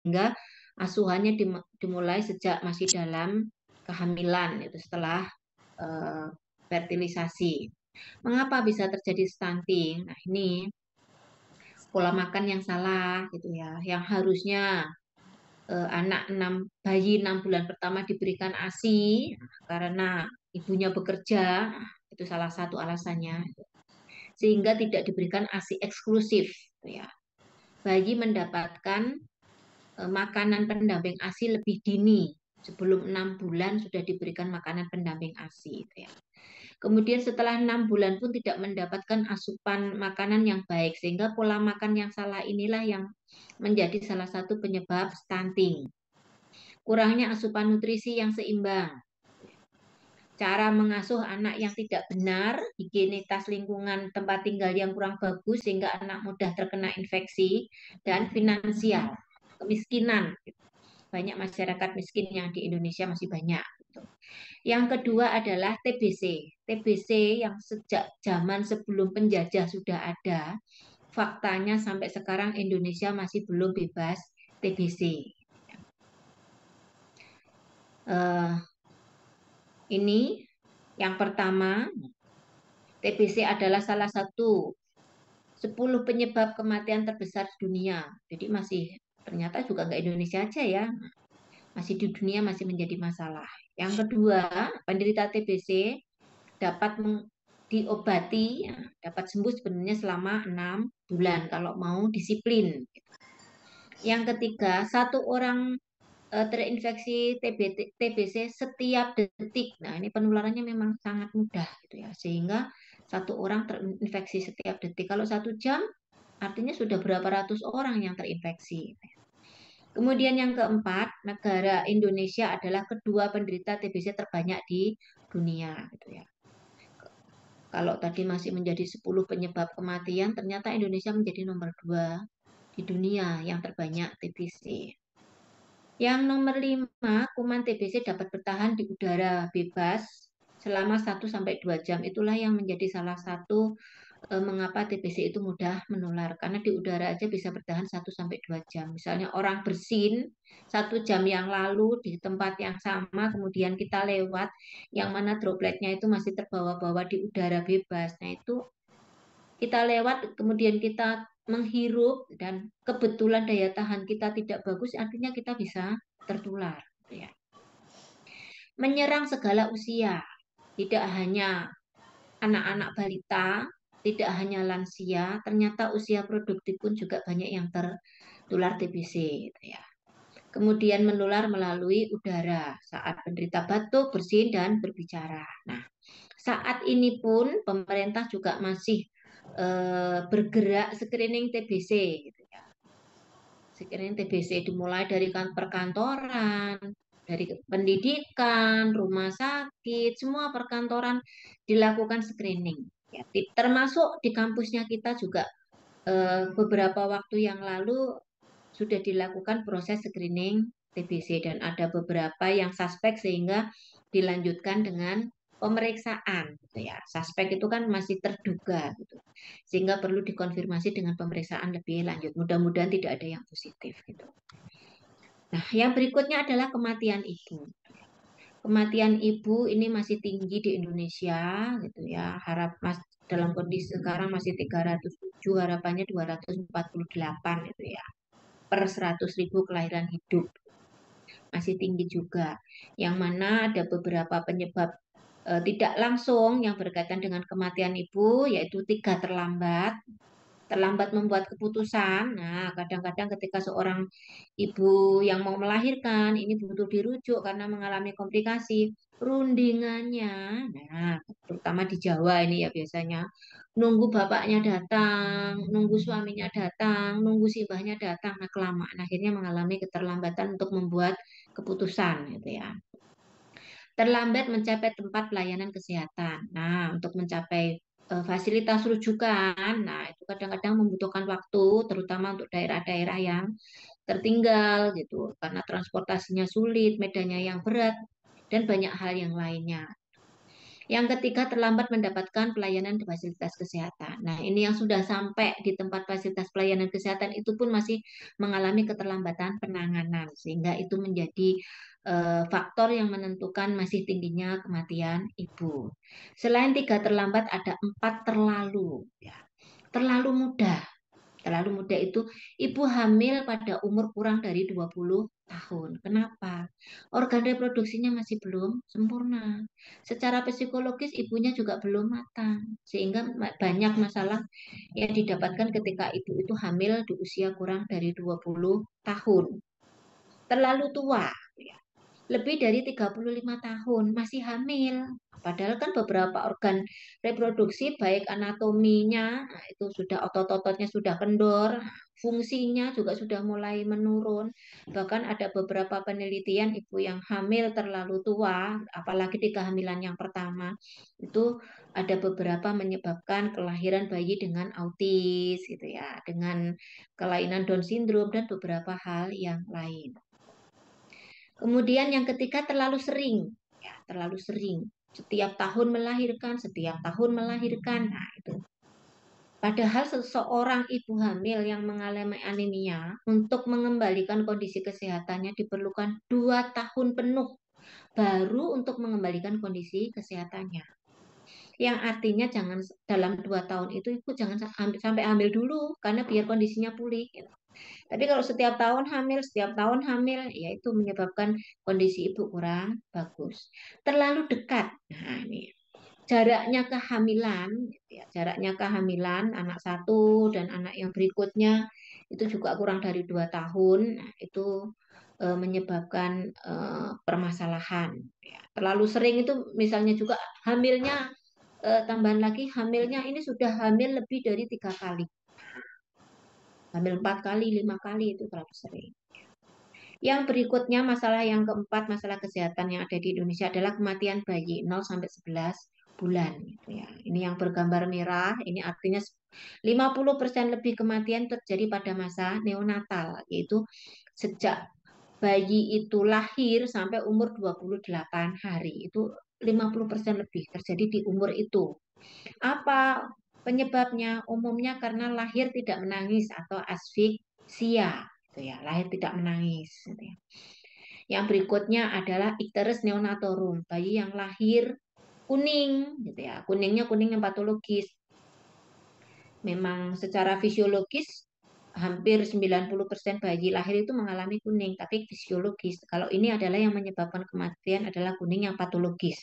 sehingga asuhannya dimulai sejak masih dalam kehamilan itu setelah eh, fertilisasi. Mengapa bisa terjadi stunting? Nah, ini pola makan yang salah gitu ya. Yang harusnya anak bayi 6 bulan pertama diberikan ASI karena ibunya bekerja, nah, itu salah satu alasannya. Sehingga tidak diberikan ASI eksklusif gitu ya. Bayi mendapatkan makanan pendamping ASI lebih dini. Sebelum 6 bulan sudah diberikan makanan pendamping ASI gitu ya. Kemudian setelah 6 bulan pun tidak mendapatkan asupan makanan yang baik, sehingga pola makan yang salah inilah yang menjadi salah satu penyebab stunting. Kurangnya asupan nutrisi yang seimbang, cara mengasuh anak yang tidak benar, higienitas lingkungan tempat tinggal yang kurang bagus sehingga anak mudah terkena infeksi, dan finansial, kemiskinan. Banyak masyarakat miskin yang di Indonesia masih banyak. Yang kedua adalah TBC. TBC yang sejak zaman sebelum penjajah sudah ada, faktanya sampai sekarang Indonesia masih belum bebas TBC. Eh, ini yang pertama, TBC adalah salah satu 10 penyebab kematian terbesar di dunia. Jadi masih ternyata juga nggak Indonesia aja ya, masih di dunia masih menjadi masalah. Yang kedua, penderita TBC dapat diobati, ya, dapat sembuh sebenarnya selama 6 bulan kalau mau disiplin. Yang ketiga, satu orang terinfeksi TBC setiap detik. Nah, ini penularannya memang sangat mudah gitu ya, sehingga satu orang terinfeksi setiap detik. Kalau 1 jam, artinya sudah berapa ratus orang yang terinfeksi. Kemudian yang keempat, negara Indonesia adalah kedua penderita TBC terbanyak di dunia, gitu ya. Kalau tadi masih menjadi 10 penyebab kematian, ternyata Indonesia menjadi nomor 2 di dunia yang terbanyak TBC. Yang nomor 5, kuman TBC dapat bertahan di udara bebas selama 1 sampai 2 jam. Itulah yang menjadi salah satu mengapa TBC itu mudah menular. Karena di udara aja bisa bertahan 1 sampai 2 jam. Misalnya orang bersin 1 jam yang lalu di tempat yang sama, kemudian kita lewat, yang mana dropletnya itu masih terbawa-bawa di udara bebas. Nah itu kita lewat, kemudian kita menghirup, dan kebetulan daya tahan kita tidak bagus, artinya kita bisa tertular. Gitu ya. Menyerang segala usia, tidak hanya anak-anak balita, tidak hanya lansia, ternyata usia produktif pun juga banyak yang tertular TBC. Gitu ya. Kemudian menular melalui udara saat penderita batuk, bersin, dan berbicara. Nah, saat ini pun pemerintah juga masih bergerak screening TBC. Gitu ya. Screening TBC dimulai dari perkantoran, dari pendidikan, rumah sakit, semua perkantoran dilakukan screening. Ya, termasuk di kampusnya kita juga beberapa waktu yang lalu sudah dilakukan proses screening TBC dan ada beberapa yang suspek sehingga dilanjutkan dengan pemeriksaan gitu ya. Suspek itu kan masih terduga gitu. Sehingga perlu dikonfirmasi dengan pemeriksaan lebih lanjut. Mudah-mudahan tidak ada yang positif gitu. Nah, yang berikutnya adalah kematian ibu. Kematian ibu ini masih tinggi di Indonesia gitu ya. Dalam kondisi sekarang masih 307, harapannya 248 gitu ya per 100.000 kelahiran hidup, masih tinggi juga. Yang mana ada beberapa penyebab tidak langsung yang berkaitan dengan kematian ibu, yaitu 3, terlambat membuat keputusan. Nah, kadang-kadang ketika seorang ibu yang mau melahirkan ini butuh dirujuk karena mengalami komplikasi, perundingannya, nah, terutama di Jawa ini ya biasanya nunggu bapaknya datang, nunggu suaminya datang, nunggu simbahnya datang, nah kelamaan akhirnya mengalami keterlambatan untuk membuat keputusan gitu ya. Terlambat mencapai tempat pelayanan kesehatan. Nah, untuk mencapai fasilitas rujukan, nah itu kadang-kadang membutuhkan waktu, terutama untuk daerah-daerah yang tertinggal gitu, karena transportasinya sulit, medannya yang berat, dan banyak hal yang lainnya. Yang ketiga, terlambat mendapatkan pelayanan di fasilitas kesehatan. Nah, ini yang sudah sampai di tempat fasilitas pelayanan kesehatan itu pun masih mengalami keterlambatan penanganan, sehingga itu menjadi faktor yang menentukan masih tingginya kematian ibu. Selain tiga terlambat, ada empat terlalu. Ya. Terlalu mudah. Terlalu muda itu ibu hamil pada umur kurang dari 20 tahun. Kenapa? Organ reproduksinya masih belum sempurna. Secara psikologis ibunya juga belum matang. Sehingga banyak masalah yang didapatkan ketika ibu itu hamil di usia kurang dari 20 tahun. Terlalu tua, lebih dari 35 tahun masih hamil. Padahal kan beberapa organ reproduksi baik anatominya nah, itu sudah otot-ototnya sudah kendor, fungsinya juga sudah mulai menurun. Bahkan ada beberapa penelitian ibu yang hamil terlalu tua, apalagi di kehamilan yang pertama, itu ada beberapa menyebabkan kelahiran bayi dengan autis gitu ya, dengan kelainan Down syndrome dan beberapa hal yang lain. Kemudian yang ketiga terlalu sering, ya, terlalu sering. Setiap tahun melahirkan, setiap tahun melahirkan. Nah, itu. Padahal seseorang ibu hamil yang mengalami anemia untuk mengembalikan kondisi kesehatannya diperlukan 2 tahun penuh baru untuk mengembalikan kondisi kesehatannya. Yang artinya jangan dalam 2 tahun itu ibu jangan sampai hamil dulu karena biar kondisinya pulih. Gitu. Tapi kalau setiap tahun hamil, ya itu menyebabkan kondisi ibu kurang bagus. Terlalu dekat. Nah, ini jaraknya kehamilan, gitu ya, jaraknya kehamilan anak satu dan anak yang berikutnya itu juga kurang dari 2 tahun. Nah, itu menyebabkan permasalahan. Ya. Terlalu sering itu misalnya juga hamilnya, tambahan lagi hamilnya ini sudah hamil lebih dari 3 kali. Hamil 4 kali, 5 kali itu terlalu sering. Yang berikutnya masalah yang keempat, masalah kesehatan yang ada di Indonesia adalah kematian bayi 0 sampai 11 bulan gitu ya. Ini yang bergambar merah, ini artinya 50% lebih kematian terjadi pada masa neonatal, yaitu sejak bayi itu lahir sampai umur 28 hari. Itu 50% lebih terjadi di umur itu. Apa penyebabnya? Umumnya karena lahir tidak menangis atau asfiksia, gitu ya. Lahir tidak menangis. Gitu ya. Yang berikutnya adalah icterus neonatorum, bayi yang lahir kuning, gitu ya. Kuningnya kuning yang patologis. Memang secara fisiologis hampir 90% bayi lahir itu mengalami kuning, tapi fisiologis. Kalau ini adalah yang menyebabkan kematian adalah kuning yang patologis.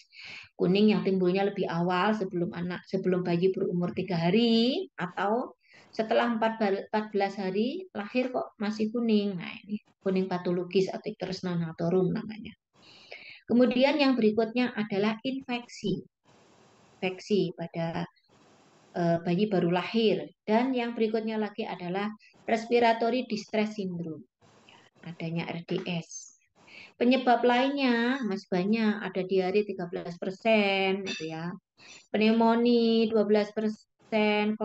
Kuning yang timbulnya lebih awal sebelum bayi berumur 3 hari atau setelah 14 hari lahir kok masih kuning. Nah, ini kuning patologis atau icterus neonatorum namanya. Kemudian yang berikutnya adalah infeksi. Infeksi pada bayi baru lahir. Dan yang berikutnya lagi adalah respiratory distress syndrome, adanya RDS. Penyebab lainnya masih banyak, ada diare 13%, gitu ya. Pneumonia 12%,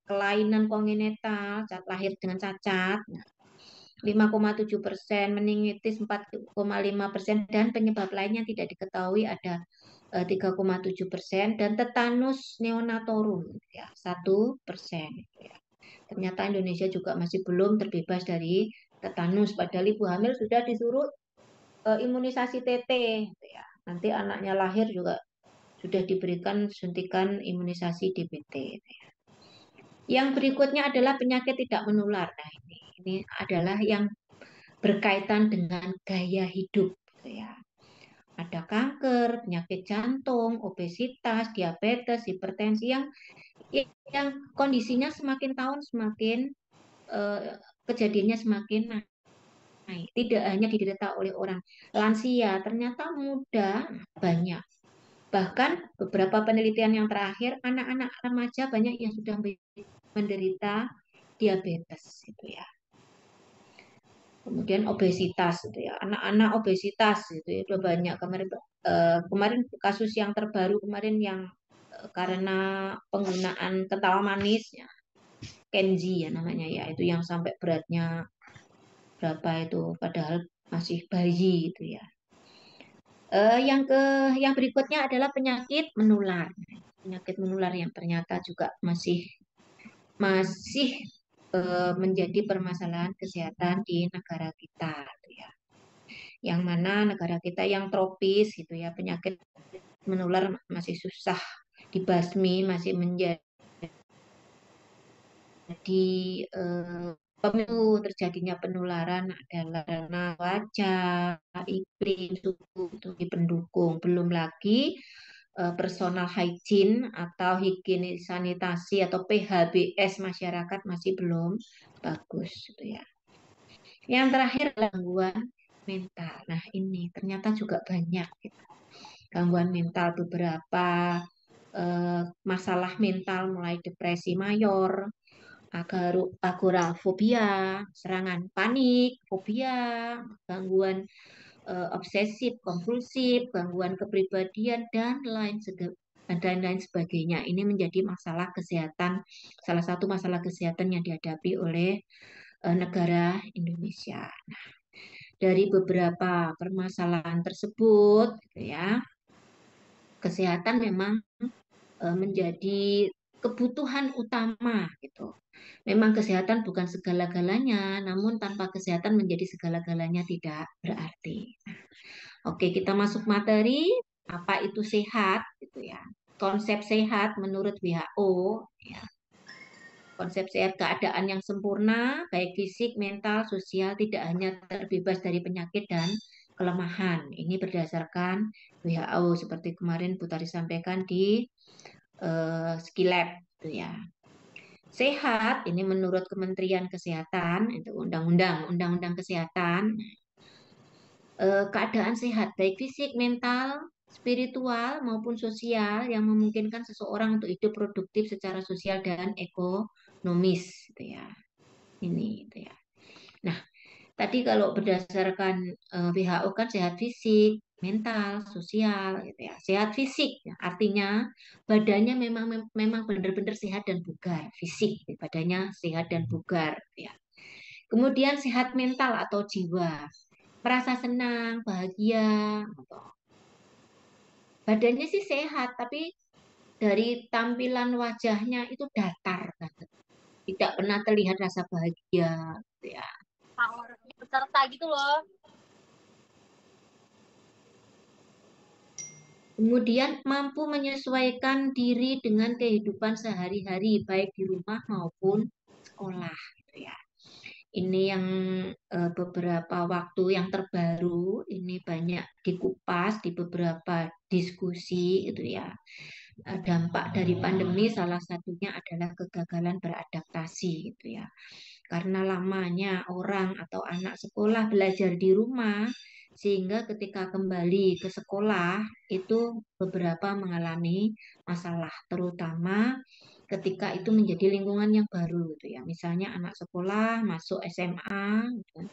kelainan kongenital, lahir dengan cacat, 5,7%, meningitis 4,5%, dan penyebab lainnya tidak diketahui ada 3,7% dan tetanus neonatorum ya 1%. Ya. Ternyata Indonesia juga masih belum terbebas dari tetanus. Padahal ibu hamil sudah disuruh imunisasi TT. Ya. Nanti anaknya lahir juga sudah diberikan suntikan imunisasi DBT. Ya. Yang berikutnya adalah penyakit tidak menular. Nah, ini adalah yang berkaitan dengan gaya hidup. Ya. Ada kanker, penyakit jantung, obesitas, diabetes, hipertensi yang kondisinya semakin tahun semakin kejadiannya semakin naik. Tidak hanya diderita oleh orang lansia, ternyata muda banyak. Bahkan beberapa penelitian yang terakhir, anak-anak remaja banyak yang sudah menderita diabetes, itu ya. Kemudian obesitas, itu ya. Anak-anak obesitas, itu ya, udah banyak. Kemarin kasus yang terbaru kemarin yang karena penggunaan kental manis, ya, Kenzi ya namanya ya, itu yang sampai beratnya berapa itu, padahal masih bayi itu ya. Yang berikutnya adalah penyakit menular. Penyakit menular yang ternyata juga masih masih menjadi permasalahan kesehatan di negara kita, gitu ya. Yang mana negara kita yang tropis, gitu ya, penyakit menular masih susah dibasmi, masih menjadi pemicu terjadinya penularan adalah karena cuaca, iklim, suhu itu di pendukung. Belum lagi personal hygiene atau higienis sanitasi atau PHBS masyarakat masih belum bagus, gitu ya. Yang terakhir adalah gangguan mental. Nah, ini ternyata juga banyak, gitu. Gangguan mental beberapa masalah mental mulai depresi mayor, agorafobia, serangan panik, fobia, gangguan obsesif, kompulsif, gangguan kepribadian, dan lain sebagainya. Ini menjadi masalah kesehatan, salah satu masalah kesehatan yang dihadapi oleh negara Indonesia. Nah, dari beberapa permasalahan tersebut, gitu ya, kesehatan memang menjadi kebutuhan utama, gitu. Memang kesehatan bukan segala-galanya, namun tanpa kesehatan menjadi segala-galanya tidak berarti. Oke, kita masuk materi. Apa itu sehat, gitu ya? Konsep sehat menurut WHO, ya. Konsep sehat keadaan yang sempurna, baik fisik, mental, sosial, tidak hanya terbebas dari penyakit dan kelemahan. Ini berdasarkan WHO seperti kemarin Bu Tari sampaikan di Skilab, gitu ya. Sehat ini menurut Kementerian Kesehatan, itu undang-undang kesehatan, keadaan sehat baik fisik, mental, spiritual maupun sosial yang memungkinkan seseorang untuk hidup produktif secara sosial dan ekonomis, gitu ya. Ini, gitu ya. Nah, tadi kalau berdasarkan WHO kan sehat fisik, mental, sosial, gitu ya. Sehat fisik, ya, artinya badannya memang benar-benar sehat dan bugar, fisik, badannya sehat dan bugar, gitu ya. Kemudian sehat mental atau jiwa, merasa senang, bahagia, gitu. Badannya sih sehat, tapi dari tampilan wajahnya itu datar banget. Tidak pernah terlihat rasa bahagia, gitu ya. Orangnya peserta gitu loh. Kemudian mampu menyesuaikan diri dengan kehidupan sehari-hari, baik di rumah maupun sekolah, gitu ya. Ini yang beberapa waktu yang terbaru, ini banyak dikupas di beberapa diskusi, gitu ya. Dampak dari pandemi salah satunya adalah kegagalan beradaptasi, gitu ya. Karena lamanya orang atau anak sekolah belajar di rumah, sehingga ketika kembali ke sekolah itu beberapa mengalami masalah, terutama ketika itu menjadi lingkungan yang baru, gitu ya. Misalnya anak sekolah masuk SMA, gitu,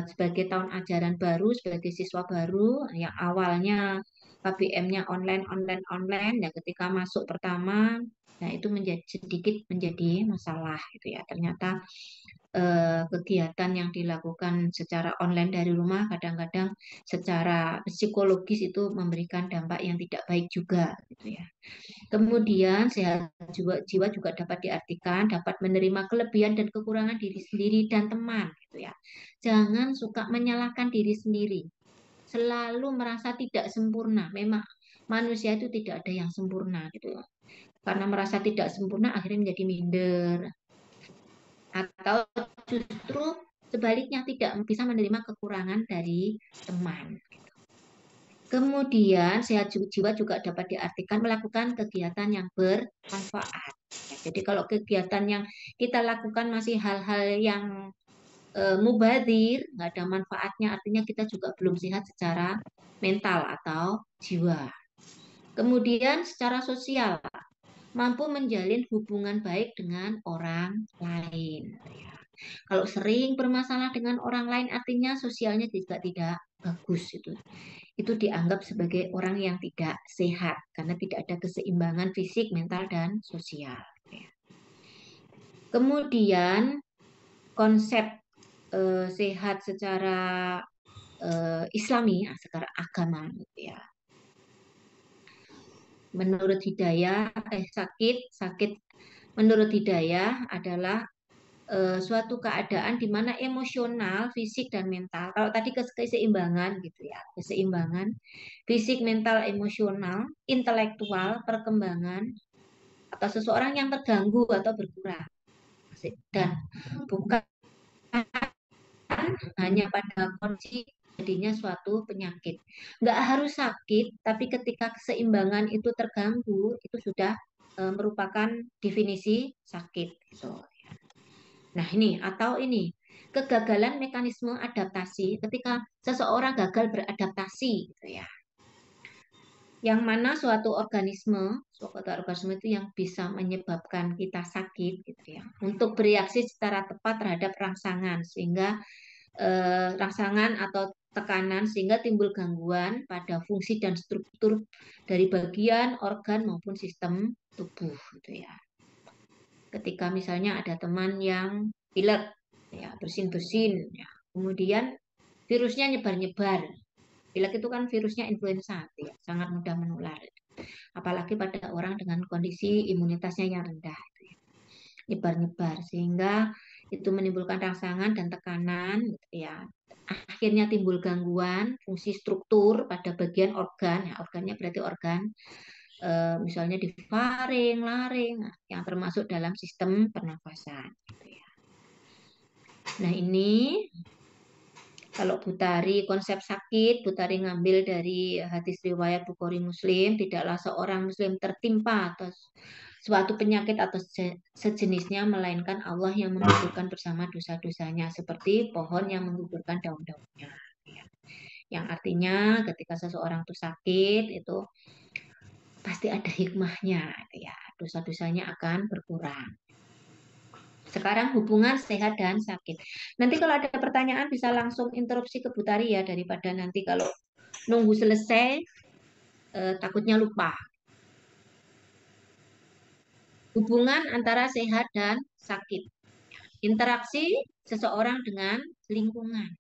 sebagai tahun ajaran baru, sebagai siswa baru yang awalnya KBM-nya online, online, online, ya ketika masuk pertama, nah itu menjadi sedikit menjadi masalah, gitu ya. Ternyata kegiatan yang dilakukan secara online dari rumah kadang-kadang secara psikologis itu memberikan dampak yang tidak baik juga, gitu ya. Kemudian sehat jiwa juga dapat diartikan dapat menerima kelebihan dan kekurangan diri sendiri dan teman, gitu ya. Jangan suka menyalahkan diri sendiri. Selalu merasa tidak sempurna. Memang manusia itu tidak ada yang sempurna, gitu ya. Karena merasa tidak sempurna akhirnya menjadi minder, atau justru sebaliknya tidak bisa menerima kekurangan dari teman. Kemudian sehat jiwa juga dapat diartikan melakukan kegiatan yang bermanfaat. Jadi kalau kegiatan yang kita lakukan masih hal-hal yang mubadir, nggak ada manfaatnya, artinya kita juga belum sehat secara mental atau jiwa. Kemudian secara sosial, mampu menjalin hubungan baik dengan orang lain. Kalau sering bermasalah dengan orang lain, artinya sosialnya juga tidak bagus. Itu dianggap sebagai orang yang tidak sehat karena tidak ada keseimbangan fisik, mental, dan sosial. Kemudian konsep sehat secara Islami, secara agama gitu ya. Menurut Hidayah, sakit menurut Hidayah adalah suatu keadaan di mana emosional, fisik dan mental. Kalau tadi keseimbangan gitu ya, keseimbangan fisik, mental, emosional, intelektual, perkembangan atau seseorang yang terganggu atau berkurang. Dan bukan hanya pada kondisi jadinya suatu penyakit. Nggak harus sakit, tapi ketika keseimbangan itu terganggu, itu sudah merupakan definisi sakit. Gitu. Nah ini, atau ini, kegagalan mekanisme adaptasi ketika seseorang gagal beradaptasi. Gitu ya. Yang mana suatu organisme itu yang bisa menyebabkan kita sakit, gitu ya, untuk bereaksi secara tepat terhadap rangsangan, sehingga rangsangan atau tekanan sehingga timbul gangguan pada fungsi dan struktur dari bagian organ maupun sistem tubuh gitu ya. Ketika misalnya ada teman yang pilek ya, bersin-bersin ya, kemudian virusnya nyebar-nyebar. Pilek itu kan virusnya influenza ya, sangat mudah menular. Apalagi pada orang dengan kondisi imunitasnya yang rendah gitu ya. Nyebar-nyebar sehingga itu menimbulkan rangsangan dan tekanan gitu ya. Akhirnya timbul gangguan fungsi struktur pada bagian organ, ya, organnya berarti organ misalnya di faring, laring, yang termasuk dalam sistem pernafasan. Gitu ya. Nah ini kalau Butari konsep sakit, Butari ngambil dari hadis riwayat Bukhari Muslim, tidaklah seorang Muslim tertimpa atau suatu penyakit atau sejenisnya, melainkan Allah yang menggugurkan bersama dosa-dosanya, seperti pohon yang menggugurkan daun-daunnya. Yang artinya ketika seseorang itu sakit, itu pasti ada hikmahnya, ya dosa-dosanya akan berkurang. Sekarang hubungan sehat dan sakit. Nanti kalau ada pertanyaan bisa langsung interupsi ke Butari ya, daripada nanti kalau nunggu selesai takutnya lupa. Hubungan antara sehat dan sakit. Interaksi seseorang dengan lingkungan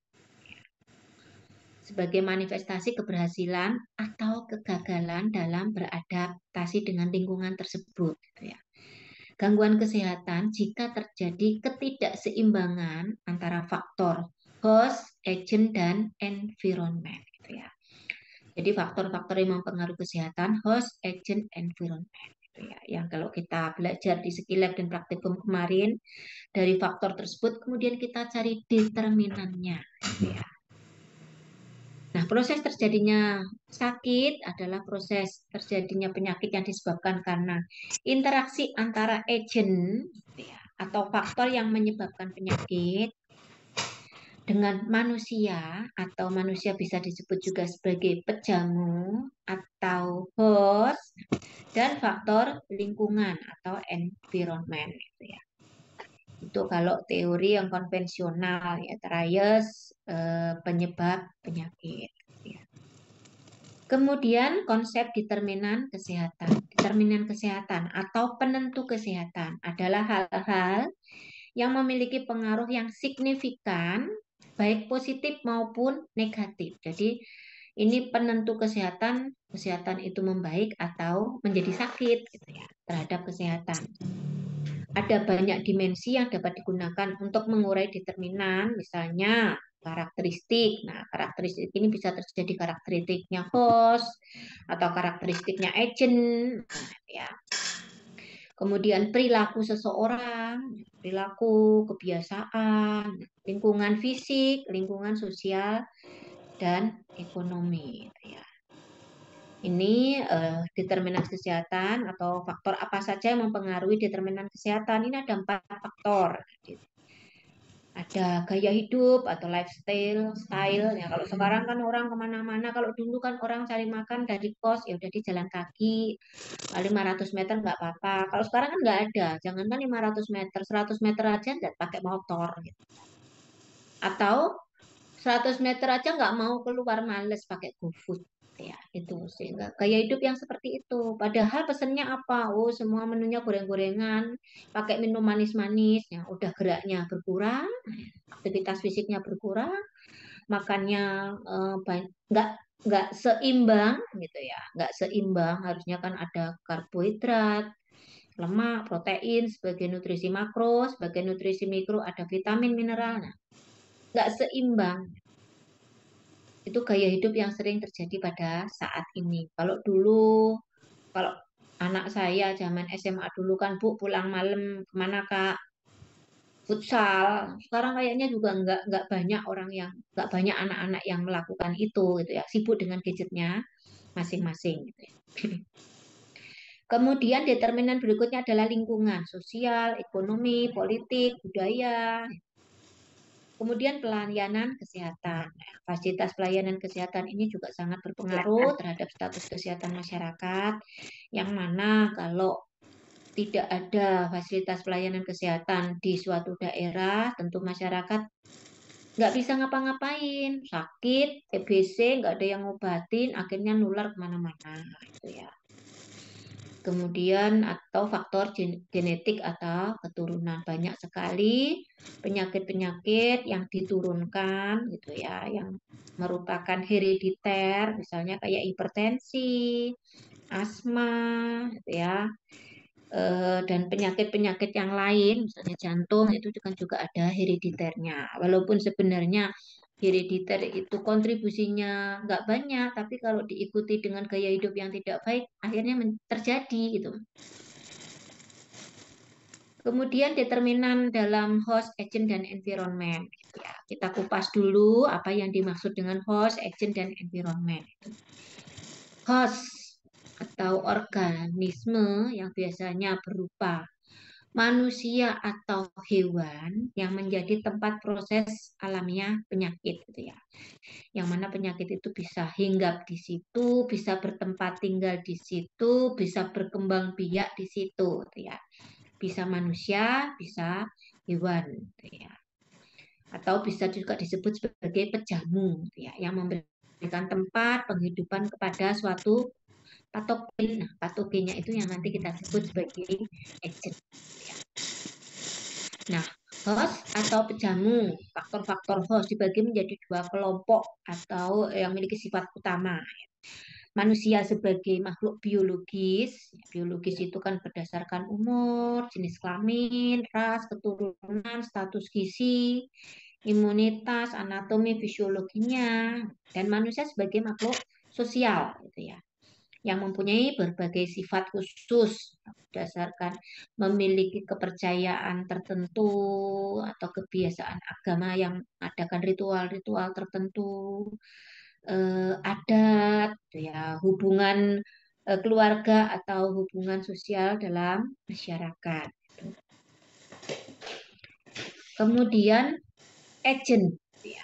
sebagai manifestasi keberhasilan atau kegagalan dalam beradaptasi dengan lingkungan tersebut. Gitu ya. Gangguan kesehatan jika terjadi ketidakseimbangan antara faktor host, agent, dan environment. Gitu ya. Jadi faktor-faktor yang mempengaruhi kesehatan, host, agent, environment. Gitu ya. Yang kalau kita belajar di Skillab dan praktikum kemarin, dari faktor tersebut kemudian kita cari determinannya. Gitu ya. Nah, proses terjadinya sakit adalah proses terjadinya penyakit yang disebabkan karena interaksi antara agent ya, atau faktor yang menyebabkan penyakit dengan manusia, atau manusia bisa disebut juga sebagai pejamu atau host, dan faktor lingkungan atau environment. Gitu ya. Itu kalau teori yang konvensional ya, Trias penyebab penyakit. Ya. Kemudian konsep determinan kesehatan. Determinan kesehatan atau penentu kesehatan adalah hal-hal yang memiliki pengaruh yang signifikan, baik positif maupun negatif. Jadi ini penentu kesehatan, kesehatan itu membaik atau menjadi sakit gitu ya, terhadap kesehatan. Ada banyak dimensi yang dapat digunakan untuk mengurai determinan, misalnya karakteristik. Nah, karakteristik ini bisa terjadi karakteristiknya host atau karakteristiknya agent, ya. Kemudian perilaku seseorang, perilaku, kebiasaan, lingkungan fisik, lingkungan sosial, dan ekonomi. Ya. Ini determinan kesehatan atau faktor apa saja yang mempengaruhi determinan kesehatan. Ini ada 4 faktor. Ada gaya hidup atau style. Ya, kalau sekarang kan orang kemana-mana. Kalau dulu kan orang cari makan dari kos, ya udah di jalan kaki. 500 meter nggak apa-apa. Kalau sekarang kan nggak ada. Jangankan 500 meter, 100 meter aja nggak pakai motor. Gitu. Atau 100 meter aja nggak mau keluar, males pakai GoFood. Ya, itu sehingga gaya hidup yang seperti itu. Padahal pesennya apa? Oh, semua menunya goreng-gorengan, pakai minum manis-manis, ya udah geraknya berkurang, aktivitas fisiknya berkurang, makannya nggak seimbang gitu ya, nggak seimbang. Harusnya kan ada karbohidrat, lemak, protein sebagai nutrisi makro, sebagai nutrisi mikro ada vitamin, mineral. Nah, nggak seimbang. Itu gaya hidup yang sering terjadi pada saat ini. Kalau anak saya zaman SMA dulu kan Bu pulang malam kemana Kak? Futsal. Sekarang kayaknya juga nggak banyak anak-anak yang melakukan itu gitu ya, sibuk dengan gadgetnya masing-masing gitu ya. Kemudian determinan berikutnya adalah lingkungan, sosial, ekonomi, politik, budaya. Kemudian pelayanan kesehatan. Nah, fasilitas pelayanan kesehatan ini juga sangat berpengaruh terhadap status kesehatan masyarakat, yang mana kalau tidak ada fasilitas pelayanan kesehatan di suatu daerah, tentu masyarakat nggak bisa ngapa-ngapain, sakit, TBC, nggak ada yang ngobatin, akhirnya nular kemana-mana, gitu ya. Kemudian atau faktor genetik atau keturunan, banyak sekali penyakit-penyakit yang diturunkan gitu ya, yang merupakan herediter, misalnya kayak hipertensi, asma, gitu ya, dan penyakit-penyakit yang lain, misalnya jantung itu juga ada herediternya. Walaupun sebenarnya herediter itu kontribusinya nggak banyak, tapi kalau diikuti dengan gaya hidup yang tidak baik, akhirnya terjadi gitu. Kemudian determinan dalam host, agent, dan environment. Ya, kita kupas dulu apa yang dimaksud dengan host, agent, dan environment. Host atau organisme yang biasanya berupa manusia atau hewan yang menjadi tempat proses alamiah penyakit gitu ya. Yang mana penyakit itu bisa hinggap di situ, bisa bertempat tinggal di situ, bisa berkembang biak di situ gitu ya. Bisa manusia, bisa hewan gitu ya. Atau bisa juga disebut sebagai pejamu gitu ya, yang memberikan tempat penghidupan kepada suatu patogen. Nah, patogennya itu yang nanti kita sebut sebagai agent. Nah, host atau pejamu, faktor-faktor host dibagi menjadi dua kelompok atau yang memiliki sifat utama. Manusia sebagai makhluk biologis, biologis itu kan berdasarkan umur, jenis kelamin, ras, keturunan, status gizi, imunitas, anatomi, fisiologinya, dan manusia sebagai makhluk sosial, gitu ya, yang mempunyai berbagai sifat khusus berdasarkan memiliki kepercayaan tertentu atau kebiasaan agama yang adakan ritual-ritual tertentu, adat, gitu ya, hubungan keluarga atau hubungan sosial dalam masyarakat. Kemudian agent, gitu ya.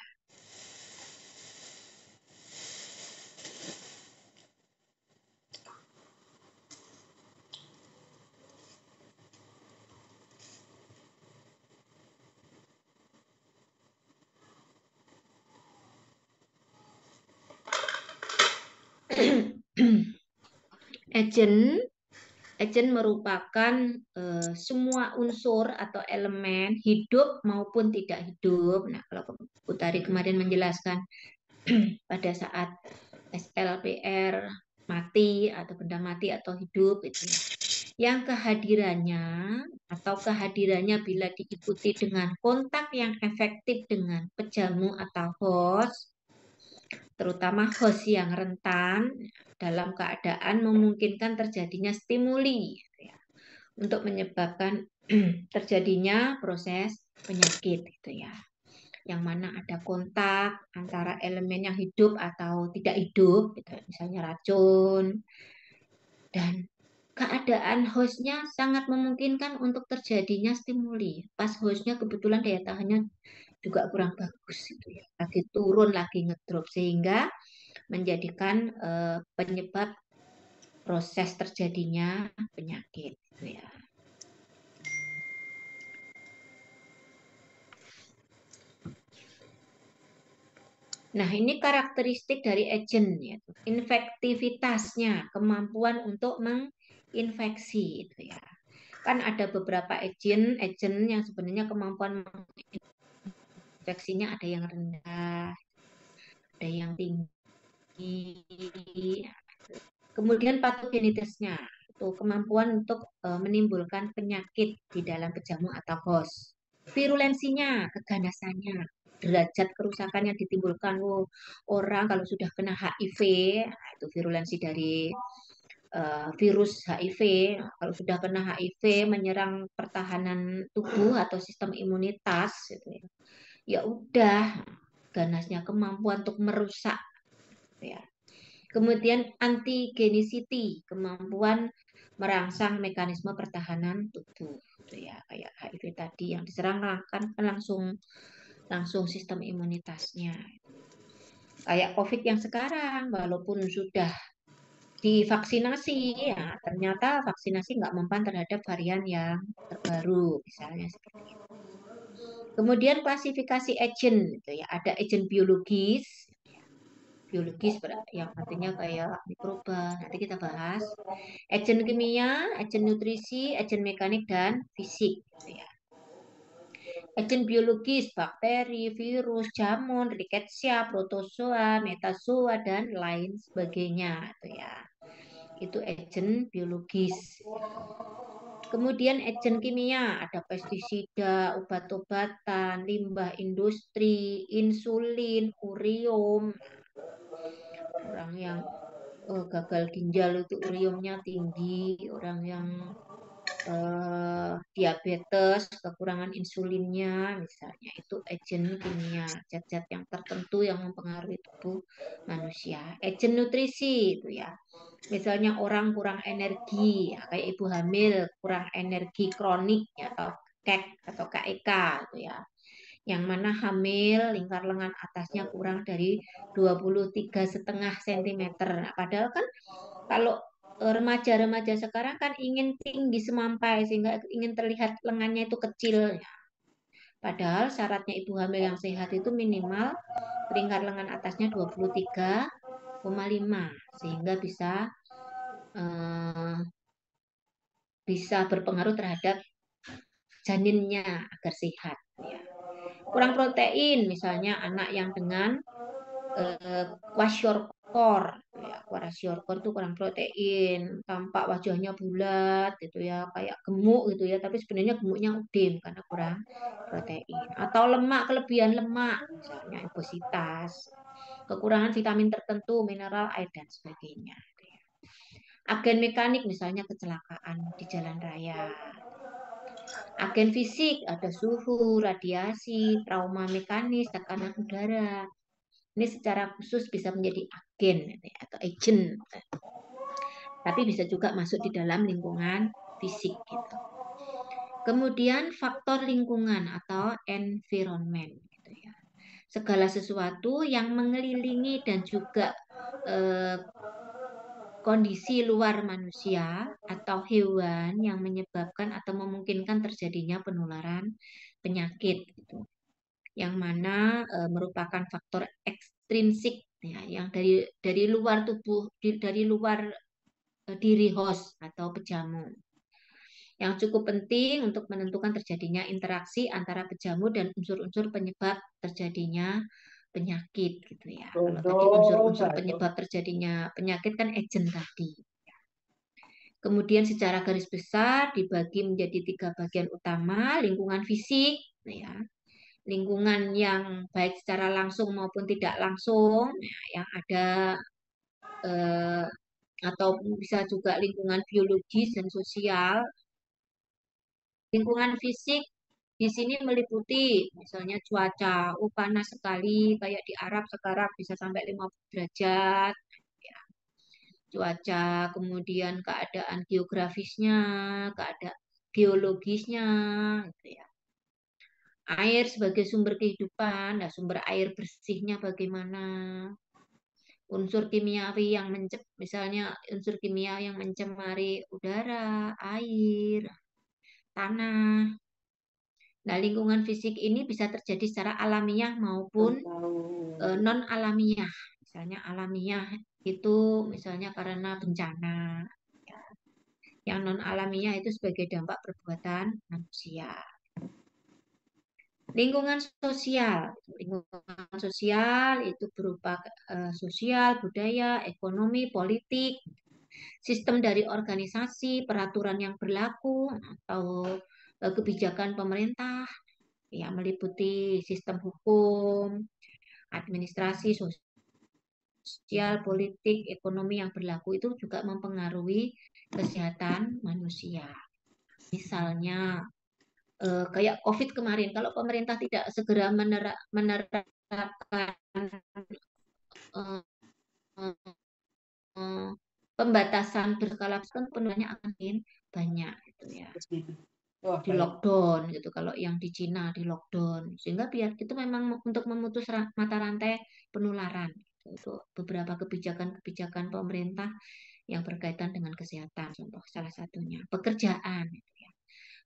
Agent Agent merupakan semua unsur atau elemen hidup maupun tidak hidup. Nah, kalau Utari kemarin menjelaskan pada saat SLPR mati atau benda mati atau hidup itu ya. Yang kehadirannya bila diikuti dengan kontak yang efektif dengan pejamu atau host, terutama host yang rentan dalam keadaan memungkinkan terjadinya stimuli gitu ya, untuk menyebabkan terjadinya proses penyakit gitu ya, yang mana ada kontak antara elemen yang hidup atau tidak hidup gitu, misalnya racun, dan keadaan hostnya sangat memungkinkan untuk terjadinya stimuli. Pas hostnya kebetulan daya tahannya juga kurang bagus gitu ya, lagi turun, lagi ngedrop, sehingga menjadikan penyebab proses terjadinya penyakit gitu ya. Nah, ini karakteristik dari agent ya. Infektivitasnya, kemampuan untuk menginfeksi itu ya. Kan ada beberapa agent yang sebenarnya kemampuan menginfeksinya ada yang rendah, tinggi. Kemudian patogenitasnya, itu kemampuan untuk menimbulkan penyakit di dalam pejamu atau host. Virulensinya, keganasannya, derajat kerusakan yang ditimbulkan orang kalau sudah kena HIV, nah itu virulensi dari virus HIV. Kalau sudah kena HIV menyerang pertahanan tubuh atau sistem imunitas, gitu ya. Ya udah, ganasnya kemampuan untuk merusak, gitu ya. Kemudian antigenicity, kemampuan merangsang mekanisme pertahanan tubuh, gitu ya. Kayak HIV tadi yang diserang kan langsung sistem imunitasnya. Kayak COVID yang sekarang, walaupun sudah divaksinasi, ya ternyata vaksinasi nggak mempan terhadap varian yang terbaru, misalnya seperti itu. Kemudian klasifikasi agent, gitu ya. Ada agent biologis, yang artinya kayak mikroba. Nanti kita bahas. Agent kimia, agent nutrisi, agent mekanik dan fisik, gitu ya. Agent biologis, bakteri, virus, jamur, rickettsia, protozoa, metazoa dan lain sebagainya, gitu ya. Itu agent biologis. Kemudian agent kimia, ada pestisida, obat-obatan, limbah industri, insulin, urium. Orang yang gagal ginjal itu uriumnya tinggi, orang yang diabetes, kekurangan insulinnya, misalnya itu agen kimia, zat-zat yang tertentu yang mempengaruhi tubuh manusia. Agen nutrisi itu ya, misalnya orang kurang energi, ya, kayak ibu hamil kurang energi kronik ya, atau KEK atau KEK itu ya. Yang mana hamil lingkar lengan atasnya kurang dari 23,5 cm. Nah, padahal kan kalau remaja-remaja sekarang kan ingin tinggi semampai sehingga ingin terlihat lengannya itu kecil. Padahal syaratnya ibu hamil yang sehat itu minimal lingkar lengan atasnya 23,5 sehingga eh, bisa berpengaruh terhadap janinnya agar sehat. Ya. Kurang protein, misalnya anak yang dengan kwashiorkor, ya kwashiorkor itu kurang protein, tampak wajahnya bulat gitu ya, kayak gemuk gitu ya, tapi sebenarnya gemuknya udin karena kurang protein. Atau lemak, kelebihan lemak, misalnya obesitas, kekurangan vitamin tertentu, mineral, air dan sebagainya. Agen mekanik misalnya kecelakaan di jalan raya. Agen fisik ada suhu, radiasi, trauma mekanis, tekanan udara. Ini secara khusus bisa menjadi agen atau agent, tapi bisa juga masuk di dalam lingkungan fisik gitu. Kemudian faktor lingkungan atau environment gitu ya. Segala sesuatu yang mengelilingi dan juga eh, kondisi luar manusia atau hewan yang menyebabkan atau memungkinkan terjadinya penularan penyakit gitu. Yang mana merupakan faktor ekstrinsik ya, yang dari luar tubuh, dari luar diri host atau pejamu. Yang cukup penting untuk menentukan terjadinya interaksi antara pejamu dan unsur-unsur penyebab terjadinya penyakit gitu ya. Kalau tadi unsur-unsur penyebab terjadinya penyakit kan agent tadi. Kemudian secara garis besar dibagi menjadi 3 bagian utama, lingkungan fisik, ya, lingkungan yang baik secara langsung maupun tidak langsung, ya, yang ada eh, atau bisa juga lingkungan biologis dan sosial. Lingkungan fisik di sini meliputi misalnya cuaca, panas sekali, kayak di Arab sekarang bisa sampai 50 derajat. Ya, cuaca, kemudian keadaan geografisnya, keadaan geologisnya, gitu ya. Air sebagai sumber kehidupan, nah sumber air bersihnya bagaimana, unsur kimiawi yang misalnya unsur kimia yang mencemari udara, air, tanah. Nah, lingkungan fisik ini bisa terjadi secara alamiah maupun non alamiah. Misalnya alamiah itu misalnya karena bencana. Yang non alamiah itu sebagai dampak perbuatan manusia. Lingkungan sosial. Lingkungan sosial itu berupa sosial, budaya, ekonomi, politik, sistem dari organisasi, peraturan yang berlaku, atau kebijakan pemerintah, yang meliputi sistem hukum, administrasi, sosial, politik, ekonomi yang berlaku itu juga mempengaruhi kesehatan manusia. Misalnya kayak COVID kemarin, kalau pemerintah tidak segera menerapkan eh, eh, pembatasan berskala besar, kan penularannya akan makin banyak gitu ya. Wah, Di banyak. lockdown gitu, kalau yang di Cina di lockdown, sehingga biar itu memang untuk memutus mata rantai penularan gitu. Itu beberapa kebijakan-kebijakan pemerintah yang berkaitan dengan kesehatan, contoh salah satunya pekerjaan gitu ya.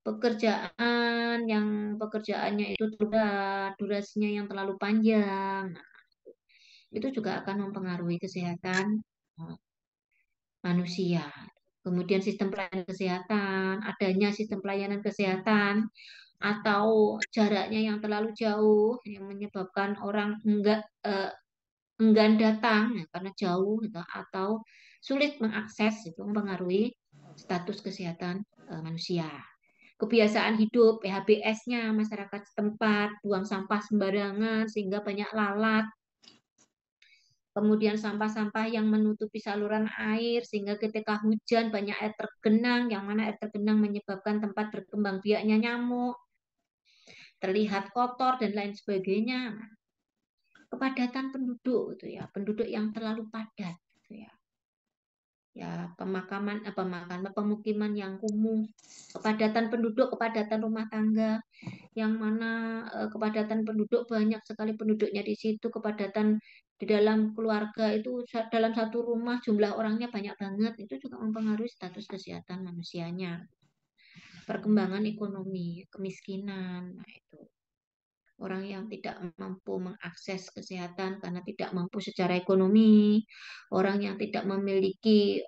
Pekerjaan yang pekerjaannya itu durasinya yang terlalu panjang, nah, itu juga akan mempengaruhi kesehatan eh, manusia. Kemudian sistem pelayanan kesehatan, adanya sistem pelayanan kesehatan atau jaraknya yang terlalu jauh yang menyebabkan orang enggan datang ya, karena jauh gitu, atau sulit mengakses, itu mempengaruhi status kesehatan manusia. Kebiasaan hidup, PHBS-nya masyarakat setempat, buang sampah sembarangan sehingga banyak lalat. Kemudian sampah-sampah yang menutupi saluran air sehingga ketika hujan banyak air tergenang, yang mana air tergenang menyebabkan tempat berkembang biaknya nyamuk, terlihat kotor dan lain sebagainya. Kepadatan penduduk gitu ya, penduduk yang terlalu padat gitu ya. Ya, pemukiman yang kumuh, kepadatan penduduk, kepadatan rumah tangga, yang mana kepadatan penduduk banyak sekali penduduknya di situ, kepadatan di dalam keluarga itu dalam satu rumah jumlah orangnya banyak banget, itu juga mempengaruhi status kesehatan manusianya. Perkembangan ekonomi, kemiskinan, nah itu. Orang yang tidak mampu mengakses kesehatan karena tidak mampu secara ekonomi, orang yang tidak memiliki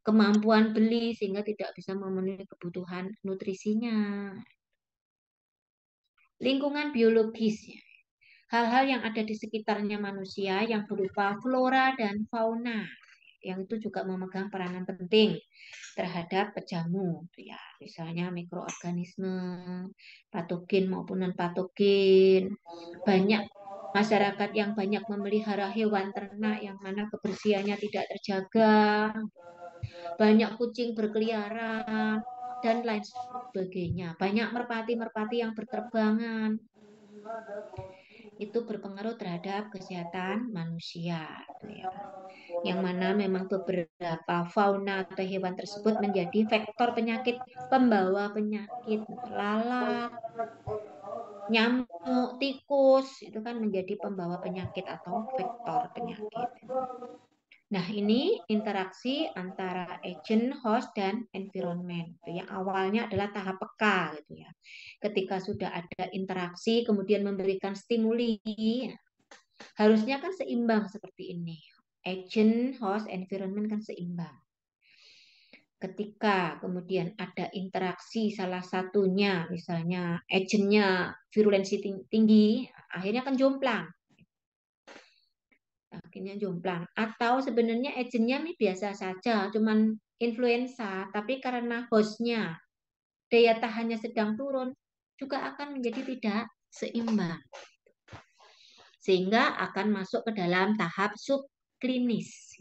kemampuan beli sehingga tidak bisa memenuhi kebutuhan nutrisinya. Lingkungan biologis, ya. Hal-hal yang ada di sekitarnya manusia yang berupa flora dan fauna, yang itu juga memegang peranan penting terhadap pejamu, gitu ya. Misalnya mikroorganisme, patogen maupun non patogen. Banyak masyarakat yang banyak memelihara hewan ternak yang mana kebersihannya tidak terjaga, banyak kucing berkeliaran dan lain sebagainya. Banyak merpati-merpati yang berterbangan, itu berpengaruh terhadap kesehatan manusia, gitu ya. Yang mana memang beberapa fauna atau hewan tersebut menjadi vektor penyakit, pembawa penyakit, lalat, nyamuk, tikus, itu kan menjadi pembawa penyakit atau vektor penyakit. Nah, ini interaksi antara agent, host, dan environment. Yang awalnya adalah tahap peka, gitu ya. Ketika sudah ada interaksi, kemudian memberikan stimuli, harusnya kan seimbang seperti ini. Agent, host, environment kan seimbang. Ketika kemudian ada interaksi salah satunya, misalnya agentnya virulensi tinggi, akhirnya kan jomplang. Akhirnya jomplang. Atau sebenarnya agentnya nih biasa saja, cuman influenza, tapi karena hostnya daya tahannya sedang turun, juga akan menjadi tidak seimbang. Sehingga akan masuk ke dalam tahap subklinis.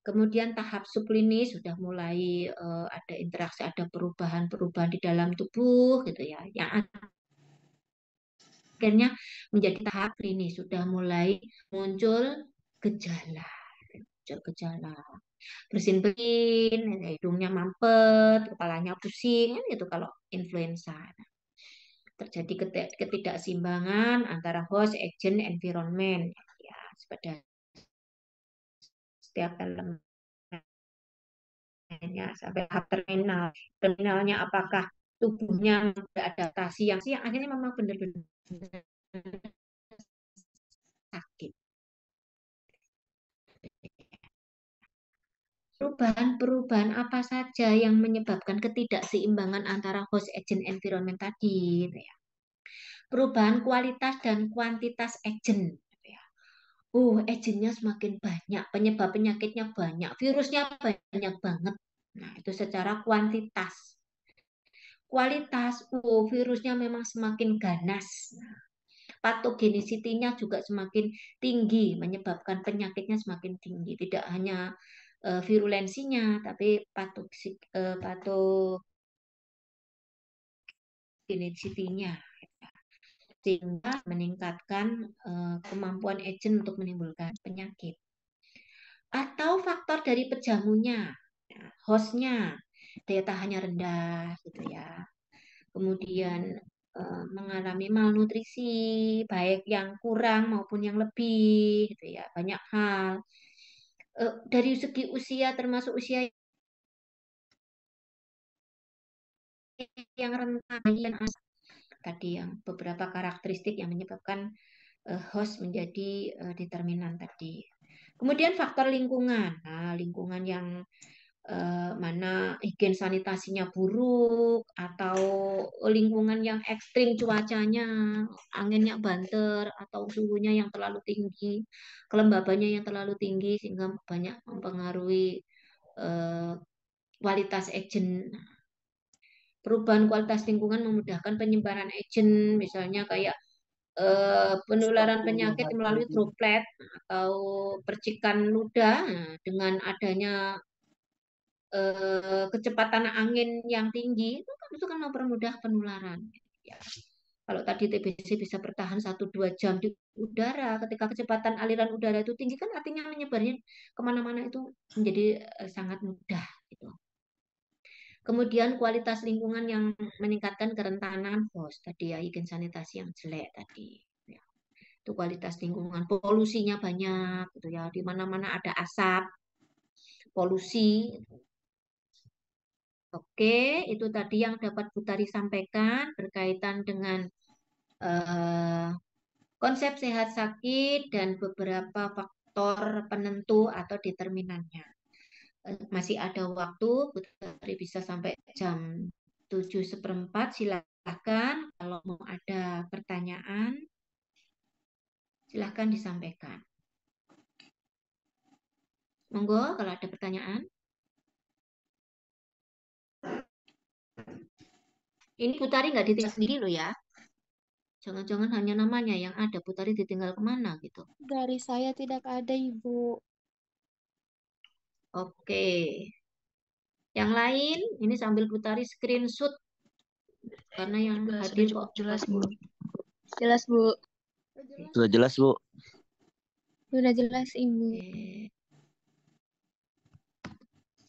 Kemudian tahap subklinis sudah mulai ada interaksi, ada perubahan-perubahan di dalam tubuh gitu ya, yang akhirnya menjadi tahap klinis, sudah mulai muncul gejala, bersin-bersin, hidungnya mampet, kepalanya pusing, kan gitu kalau influenza. Terjadi ketidakseimbangan antara host, agent, environment, ya, pada setiap elemen sampai tahap terminal. Terminalnya apakah tubuhnya beradaptasi yang akhirnya memang benar-benar sakit. Perubahan-perubahan apa saja yang menyebabkan ketidakseimbangan antara host, agent, environment tadi, gitu ya. Perubahan kualitas dan kuantitas agent. Agentnya semakin banyak, penyebab penyakitnya banyak, virusnya banyak banget. Nah, itu secara kuantitas. Kualitas, virusnya memang semakin ganas. Nah, patogenicity-nya juga semakin tinggi, menyebabkan penyakitnya semakin tinggi. Tidak hanya virulensinya, tapi patogenicity-nya. Sehingga meningkatkan kemampuan agent untuk menimbulkan penyakit. Atau faktor dari pejamunya, hostnya, daya tahannya rendah, gitu ya. Kemudian mengalami malnutrisi, baik yang kurang maupun yang lebih, gitu ya. Banyak hal. Dari segi usia, termasuk usia yang rentan, tadi yang beberapa karakteristik yang menyebabkan host menjadi determinan tadi. Kemudian faktor lingkungan. Nah, lingkungan yang mana higien sanitasinya buruk atau lingkungan yang ekstrim cuacanya, anginnya banter atau suhunya yang terlalu tinggi, kelembabannya yang terlalu tinggi sehingga banyak mempengaruhi kualitas agent. Perubahan kualitas lingkungan memudahkan penyebaran agent, misalnya kayak penularan penyakit melalui droplet atau percikan ludah. Nah, dengan adanya kecepatan angin yang tinggi itu kan mempermudah penularan. Ya. Kalau tadi TBC bisa bertahan 1-2 jam di udara, ketika kecepatan aliran udara itu tinggi kan artinya menyebarnya kemana-mana itu menjadi sangat mudah. Gitu. Kemudian kualitas lingkungan yang meningkatkan kerentanan host tadi ya, higien sanitasi yang jelek tadi. Ya. Itu kualitas lingkungan, polusinya banyak, gitu ya, di mana-mana ada asap, polusi. Oke, itu tadi yang dapat Butari sampaikan berkaitan dengan konsep sehat sakit dan beberapa faktor penentu atau determinannya. Masih ada waktu, Butari bisa sampai jam 7:15. Silahkan kalau mau ada pertanyaan, silahkan disampaikan. Monggo kalau ada pertanyaan. Ini Butari nggak ditinggal sendiri loh ya. Jangan-jangan hanya namanya yang ada, Butari ditinggal kemana gitu. Dari saya tidak ada, Ibu. Oke. Yang lain, ini sambil Butari screenshot karena yang hadir kok Jelas, Bu. Jelas, Bu. Sudah jelas, Bu. Sudah jelas, Ibu. Oke.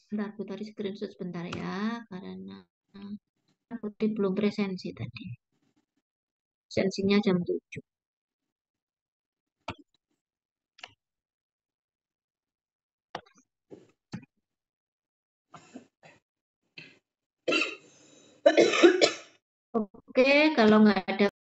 Bentar, Butari screenshot sebentar ya, karena Putri belum presensi tadi. Presensinya jam 7. Oke, kalau nggak ada